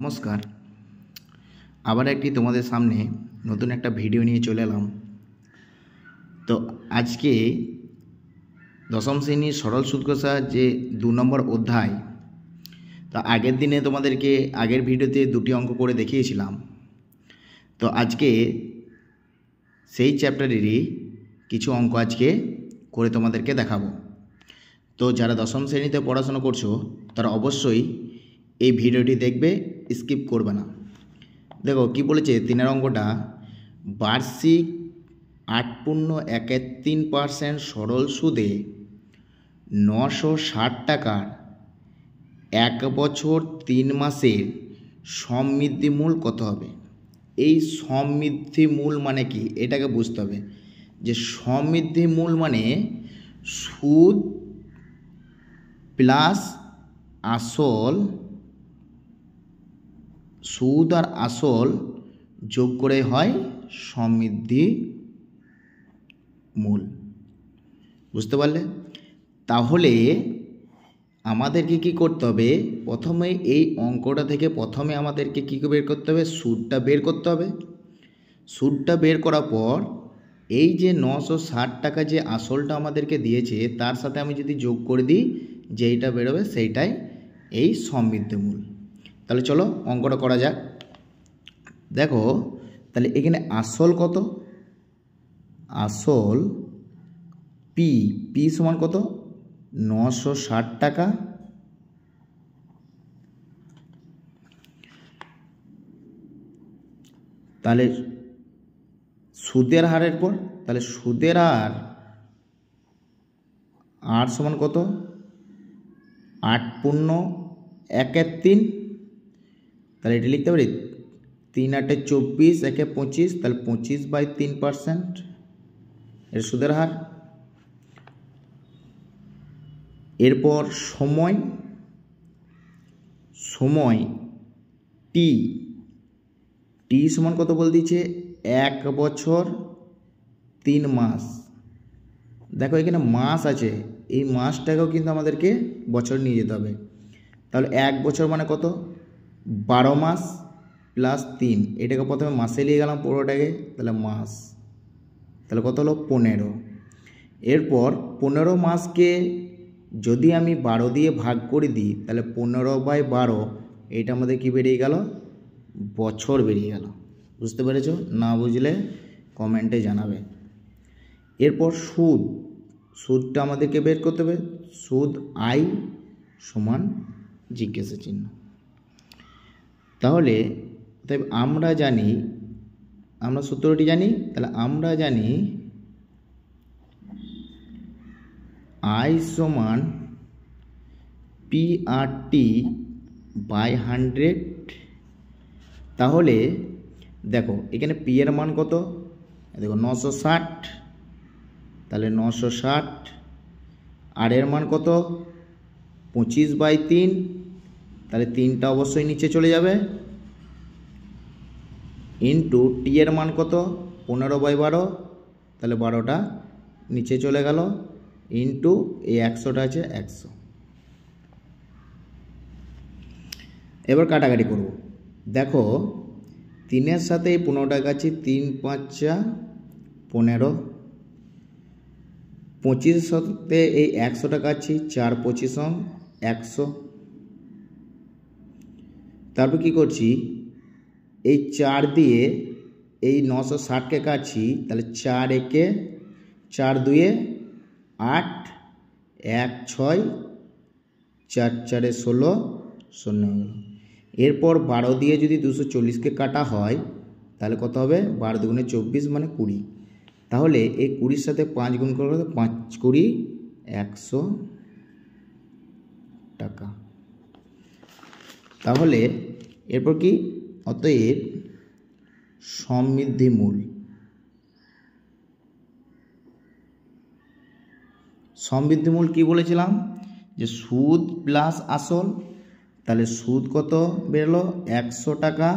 নমস্কার, আবার একটি তোমাদের সামনে নতুন একটা ভিডিও নিয়ে চলে এলাম। তো আজকে দশম শ্রেণীর সরল সুদ কষা যে 2 নম্বর অধ্যায়, তো আগের দিনে তোমাদেরকে আগের ভিডিওতে দুটি অঙ্ক করে দেখিয়েছিলাম। তো আজকে সেই চ্যাপ্টারেরই কিছু অঙ্ক আজকে করে তোমাদেরকে দেখাবো। তো যারা দশম শ্রেণীতে পড়াশোনা করছো তারা অবশ্যই এই ভিডিওটি দেখবে, স্কিপ করবে না। দেখো কি বলেছে, 3 অঙ্কটা, বার্ষিক 8.13% সরল সুদে 960 টাকার 1 বছর 3 মাসের সমৃদ্ধি মূল কত হবে। এই সমৃদ্ধি মূল মানে কি, এটাকে বুঝতে হবে যে সমৃদ্ধি মূল মানে সুদ প্লাস আসল, সুদ আর আসল যোগ করে হয় সমৃদ্ধি মূল। বুঝতে পারলে? তাহলে আমাদেরকে কি করতে হবে, প্রথমে এই অঙ্কটা থেকে প্রথমে আমাদেরকে কী বের করতে হবে, সুদটা বের করতে হবে। সুদটা বের করার পর এই যে 960 টাকা যে আসলটা আমাদেরকে দিয়েছে তার সাথে আমি যদি যোগ করে দিই, যেইটা বেরোবে সেইটাই এই সমৃদ্ধি মূল। তাহলে চলো অঙ্কটা করা যাক। দেখো তাহলে এখানে আসল কত, আসল পি সমান কত, 960 টাকা, তাহলে সুদের হারের পর, তাহলে সুদের আর সমান কত, 8.13, তাহলে এটা লিখতে পারি 3 8 24, 1 25, তাহলে 25/3% এর সুদের হার। এরপর সময়, সময় টি সমান কত বলে দিয়েছে, 1 বছর 3 মাস। দেখো এখানে মাস আছে, এই মাসটাকেও কিন্তু আমাদেরকে বছর নিয়ে যেতে হবে। তাহলে 1 বছর মানে কত, 12 মাস প্লাস 3, এটাকে প্রথমে মাসে নিয়ে গেলাম পুরোটাকে, তাহলে মাস, তাহলে কত হলো 15। এরপর 15 মাসকে যদি আমি 12 দিয়ে ভাগ করে দিই, তাহলে 15/12, এইটা আমাদের কি বেরিয়ে গেল, বছর বেরিয়ে গেল। বুঝতে পেরেছ? না বুঝলে কমেন্টে জানাবে। এরপর সুদ, সুদটা আমাদেরকে বের করতে হবে। সুদ আই সমান জিজ্ঞাসা চিহ্ন। তাহলে আমরা জানি, আমরা সূত্রটি জানি, তাহলে আমরা জানি আই সমান PRT/100। তাহলে দেখো এখানে পি এর মান কত, দেখো 960, তাহলে 960, আর এর মান কত 25/3, তাহলে 3টা অবশ্যই নিচে চলে যাবে, ইন্টু টি এর মান কত 15/12, তাহলে 12টা নিচে চলে গেল, ইন্টু এই 100টা আছে 100। এবার কাটাকাটি করব। দেখো 3-এর সাথে এই 15টা কাছি, 3 5 15, 25-এর সাথে এই 100টা কাছি, 4 25 100। তারপর কি করছি, এই 4 দিয়ে এই 960কে কাটছি, তাহলে 4 একে 4 2 8, 1 6, 4 4 16, 0 হয়ে গেল। এরপর 12 দিয়ে যদি 240কে কাটা হয়, তাহলে কত হবে, 12 দুগুণে 24 মানে 20। তাহলে এই 20-র সাথে 5 গুণ করলে 5 20 100 টাকা। তাহলে এরপর কি, অতএব সমৃদ্ধি মূল, সমৃদ্ধি মূল কি বলেছিলাম, যে সুদ প্লাস আসল। তাহলে সুদ কত বেরোলো 100 টাকা,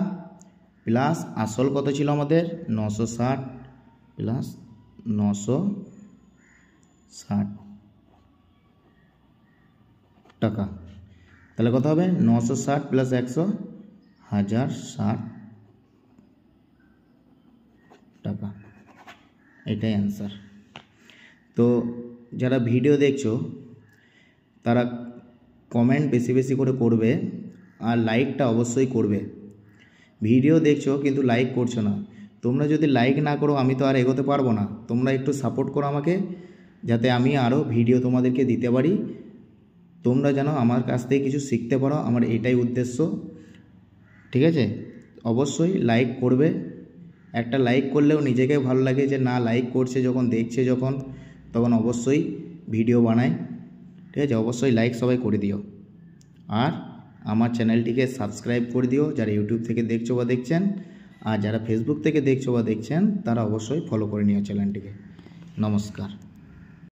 প্লাস আসল কত ছিল আমাদের 960, প্লাস 960 টাকা, তাহলে কত হবে 960 প্লাস 100 1060 টাকা, এটাই অ্যান্সার। তো যারা ভিডিও দেখছো তারা কমেন্ট বেশি বেশি করে করবে, আর লাইকটা অবশ্যই করবে। ভিডিও দেখছো কিন্তু লাইক করছো না, তোমরা যদি লাইক না করো আমি তো আর এগোতে পারবো না। তোমরা একটু সাপোর্ট করো আমাকে, যাতে আমি আরও ভিডিও তোমাদেরকে দিতে পারি, তোমরা যেন আমার কাছ থেকে কিছু শিখতে পারো, আমার এটাই উদ্দেশ্য। ঠিক আছে, অবশ্যই লাইক করবে। একটা লাইক করলেও নিজেকে ভালো লাগে যে না লাইক করছে যখন, দেখছে যখন, তখন অবশ্যই ভিডিও বানায়। ঠিক আছে, অবশ্যই লাইক সবাই করে দিও, আর আমার চ্যানেলটিকে সাবস্ক্রাইব করে দিও যারা ইউটিউব থেকে দেখছো বা দেখছেন, আর যারা ফেসবুক থেকে দেখছো বা দেখছেন তারা অবশ্যই ফলো করে নিও চ্যানেলটিকে। নমস্কার।